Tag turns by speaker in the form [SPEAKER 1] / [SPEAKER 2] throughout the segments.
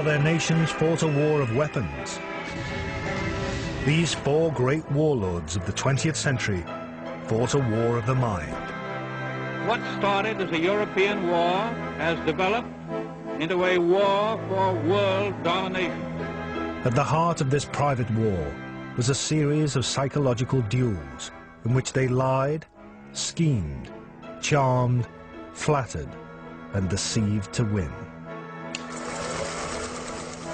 [SPEAKER 1] their nations fought a war of weapons. These four great warlords of the 20th century fought a war of the mind.
[SPEAKER 2] What started as a European war has developed into a war for world domination.
[SPEAKER 1] At the heart of this private war was a series of psychological duels in which they lied, schemed, charmed, flattered, and deceived to win.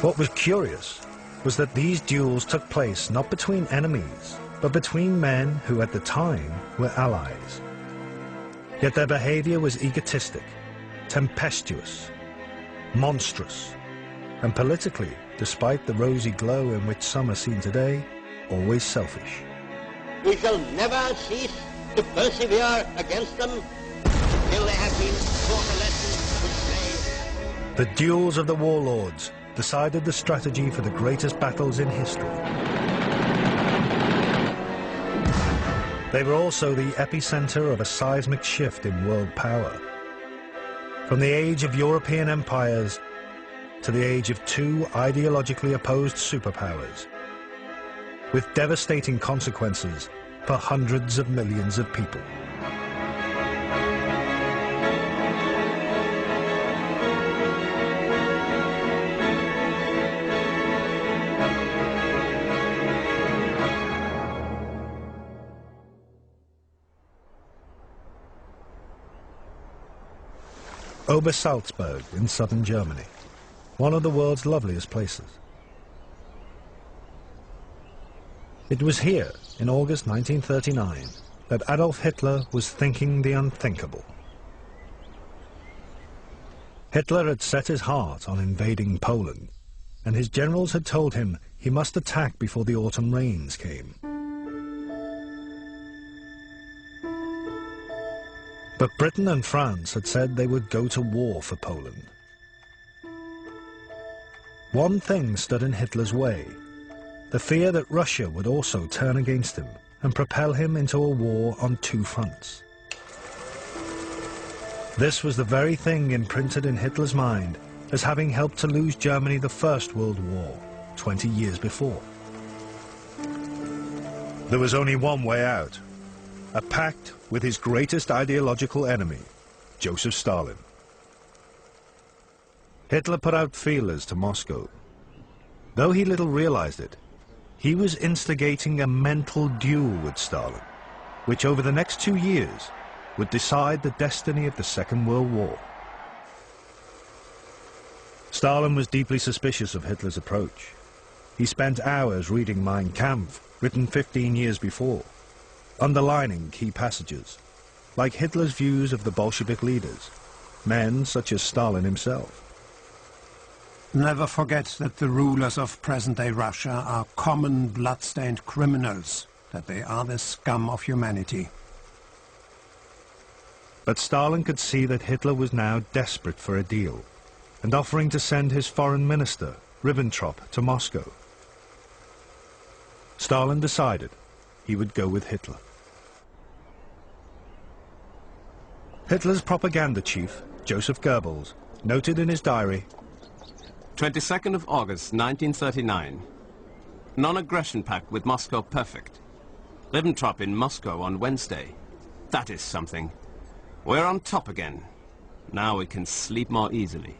[SPEAKER 1] What was curious was that these duels took place not between enemies, but between men who at the time were allies. Yet their behavior was egotistic, tempestuous, monstrous, and politically, despite the rosy glow in which some are seen today, always selfish.
[SPEAKER 3] We shall never cease to persevere against them till they have been taught a lesson which they...
[SPEAKER 1] The duels of the warlords decided the strategy for the greatest battles in history. They were also the epicenter of a seismic shift in world power. From the age of European empires to the age of two ideologically opposed superpowers, with devastating consequences for hundreds of millions of people. Obersalzberg in southern Germany, one of the world's loveliest places. It was here, in August 1939, that Adolf Hitler was thinking the unthinkable. Hitler had set his heart on invading Poland, and his generals had told him he must attack before the autumn rains came. But Britain and France had said they would go to war for Poland. One thing stood in Hitler's way: the fear that Russia would also turn against him and propel him into a war on two fronts. This was the very thing imprinted in Hitler's mind as having helped to lose Germany the First World War 20 years before. There was only one way out: a pact with his greatest ideological enemy, Joseph Stalin. Hitler put out feelers to Moscow. Though he little realized it, he was instigating a mental duel with Stalin, which over the next 2 years would decide the destiny of the Second World War. Stalin was deeply suspicious of Hitler's approach. He spent hours reading Mein Kampf, written 15 years before, underlining key passages, like Hitler's views of the Bolshevik leaders, men such as Stalin himself.
[SPEAKER 4] Never forget that the rulers of present-day Russia are common blood-stained criminals, that they are the scum of humanity.
[SPEAKER 1] But Stalin could see that Hitler was now desperate for a deal, and offering to send his foreign minister, Ribbentrop, to Moscow. Stalin decided he would go with Hitler. Hitler's propaganda chief, Joseph Goebbels, noted in his diary,
[SPEAKER 5] 22nd of August, 1939. Non-aggression pact with Moscow perfect. Ribbentrop in Moscow on Wednesday. That is something. We're on top again. Now we can sleep more easily.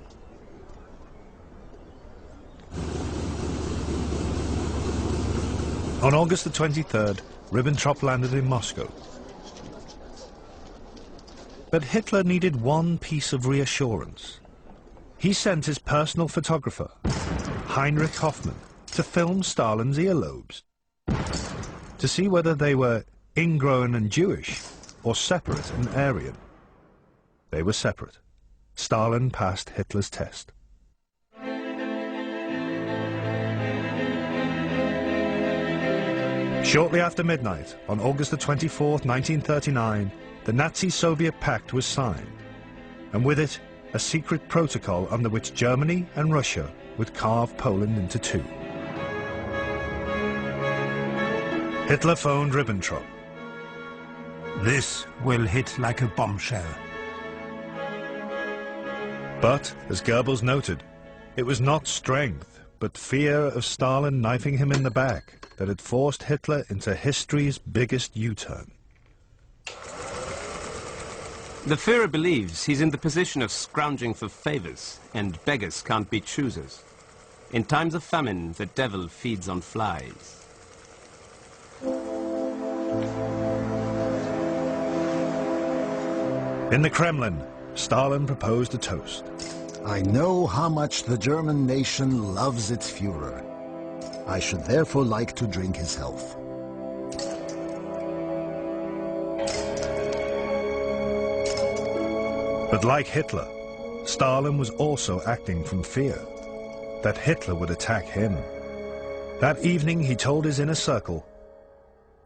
[SPEAKER 1] On August the 23rd, Ribbentrop landed in Moscow. But Hitler needed one piece of reassurance. He sent his personal photographer, Heinrich Hoffmann, to film Stalin's earlobes, to see whether they were ingrown and Jewish or separate and Aryan. They were separate. Stalin passed Hitler's test. Shortly after midnight, on August the 24th, 1939, the Nazi-Soviet pact was signed, and with it, a secret protocol under which Germany and Russia would carve Poland into two. Hitler phoned Ribbentrop.
[SPEAKER 4] This will hit like a bombshell.
[SPEAKER 1] But, as Goebbels noted, It was not strength, but fear of Stalin knifing him in the back that had forced Hitler into history's biggest U-turn.
[SPEAKER 5] The Führer believes he's in the position of scrounging for favors, and beggars can't be choosers. In times of famine, the devil feeds on flies.
[SPEAKER 1] In the Kremlin, Stalin proposed a toast.
[SPEAKER 6] I know how much the German nation loves its Führer. I should therefore like to drink his health.
[SPEAKER 1] But like Hitler, Stalin was also acting from fear that Hitler would attack him. That evening he told his inner circle,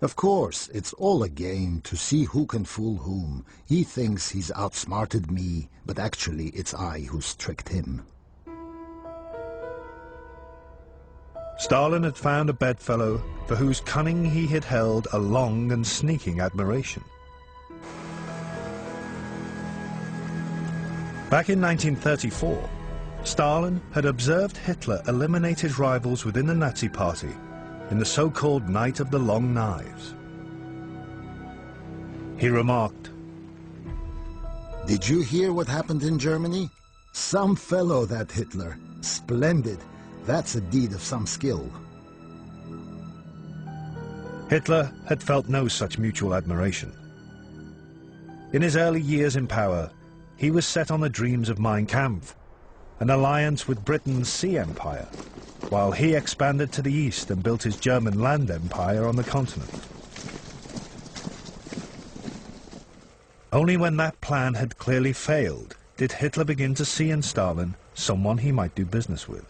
[SPEAKER 6] Of course, it's all a game to see who can fool whom. He thinks he's outsmarted me, but actually it's I who's tricked him.
[SPEAKER 1] Stalin had found a bedfellow for whose cunning he had held a long and sneaking admiration. Back in 1934, Stalin had observed Hitler eliminate his rivals within the Nazi Party in the so-called Night of the Long Knives. He remarked,
[SPEAKER 6] Did you hear what happened in Germany? Some fellow, that Hitler. Splendid. That's a deed of some skill.
[SPEAKER 1] Hitler had felt no such mutual admiration. In his early years in power, he was set on the dreams of Mein Kampf, an alliance with Britain's Sea Empire, while he expanded to the east and built his German land empire on the continent. Only when that plan had clearly failed did Hitler begin to see in Stalin someone he might do business with.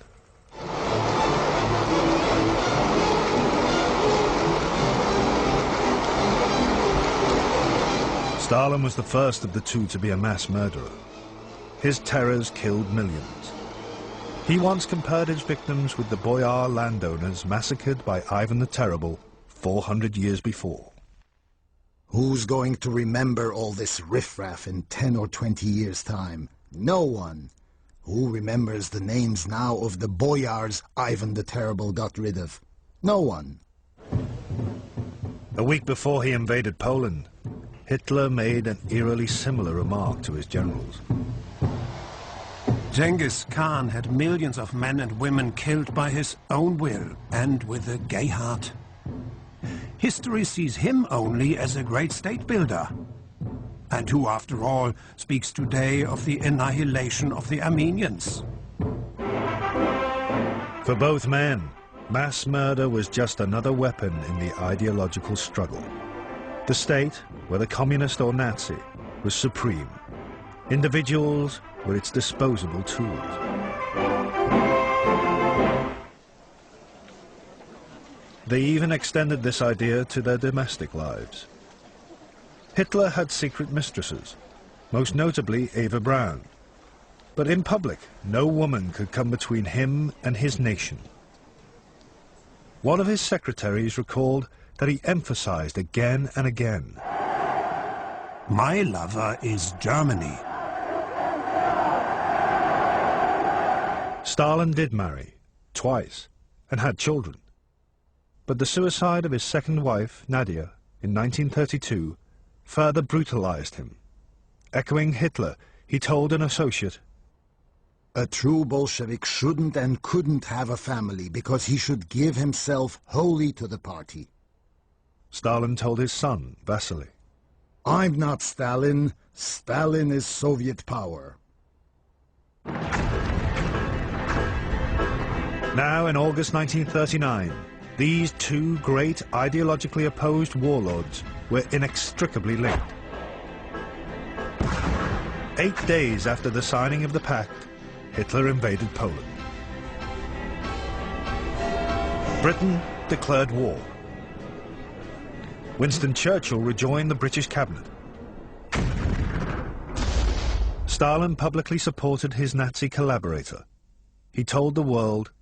[SPEAKER 1] Stalin was the first of the two to be a mass murderer. His terrors killed millions. He once compared his victims with the boyar landowners massacred by Ivan the Terrible 400 years before.
[SPEAKER 6] Who's going to remember all this riffraff in 10 or 20 years' time? No one. Who remembers the names now of the boyars Ivan the Terrible got rid of? No one.
[SPEAKER 1] A week before he invaded Poland, Hitler made an eerily similar remark to his generals.
[SPEAKER 4] Genghis Khan had millions of men and women killed by his own will and with a gay heart. History sees him only as a great state builder. And who, after all, speaks today of the annihilation of the Armenians?
[SPEAKER 1] For both men, mass murder was just another weapon in the ideological struggle. The state, whether communist or Nazi, was supreme. Individuals were its disposable tools. They even extended this idea to their domestic lives. Hitler had secret mistresses, most notably Eva Braun. But in public, no woman could come between him and his nation. One of his secretaries recalled that he emphasized again and again,
[SPEAKER 4] My lover is Germany.
[SPEAKER 1] Stalin did marry, twice, and had children. But the suicide of his second wife, Nadia, in 1932, further brutalized him. Echoing Hitler, he told an associate,
[SPEAKER 6] A true Bolshevik shouldn't and couldn't have a family because he should give himself wholly to the party.
[SPEAKER 1] Stalin told his son, Vasily,
[SPEAKER 6] I'm not Stalin. Stalin is Soviet power.
[SPEAKER 1] Now, in August 1939, these two great ideologically opposed warlords were inextricably linked. 8 days after the signing of the pact, Hitler invaded Poland. Britain declared war. Winston Churchill rejoined the British cabinet. Stalin publicly supported his Nazi collaborator. He told the world,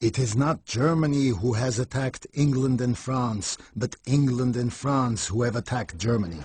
[SPEAKER 6] It is not Germany who has attacked England and France, but England and France who have attacked Germany.